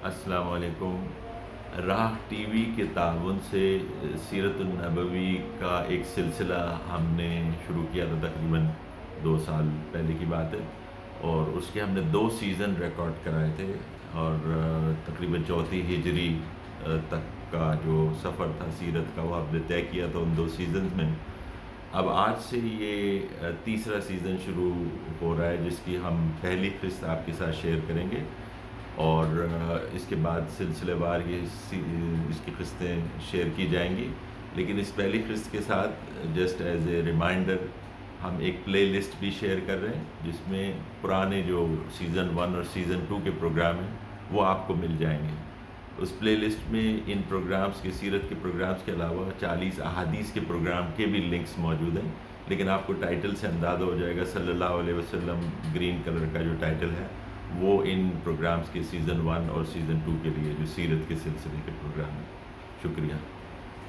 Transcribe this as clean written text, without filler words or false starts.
السلام علیکم۔ راہ ٹی وی کے تعاون سے سیرت النبوی کا ایک سلسلہ ہم نے شروع کیا تھا، تقریباً 2 سال پہلے کی بات ہے، اور اس کے ہم نے 2 سیزن ریکارڈ کرائے تھے، اور تقریباً چوتھی ہجری تک کا جو سفر تھا سیرت کا وہ ہم نے طے کیا تھا ان 2 سیزنز میں۔ اب آج سے یہ تیسرا سیزن شروع ہو رہا ہے، جس کی ہم پہلی قسط آپ کے ساتھ شیئر کریں گے، اور اس کے بعد سلسلے وار اس کی قسطیں شیئر کی جائیں گی۔ لیکن اس پہلی قسط کے ساتھ جسٹ ایز اے ریمائنڈر ہم ایک پلے لسٹ بھی شیئر کر رہے ہیں، جس میں پرانے جو سیزن 1 اور سیزن 2 کے پروگرام ہیں وہ آپ کو مل جائیں گے۔ اس پلے لسٹ میں ان پروگرامز کے، سیرت کے پروگرامز کے علاوہ 40 احادیث کے پروگرام کے بھی لنکس موجود ہیں، لیکن آپ کو ٹائٹل سے اندازہ ہو جائے گا، صلی اللہ علیہ وسلم گرین کلر کا جو ٹائٹل ہے وہ ان پروگرامز کے سیزن 1 اور سیزن 2 کے لیے جو سیرت کے سلسلے کے پروگرام ہیں۔ شکریہ۔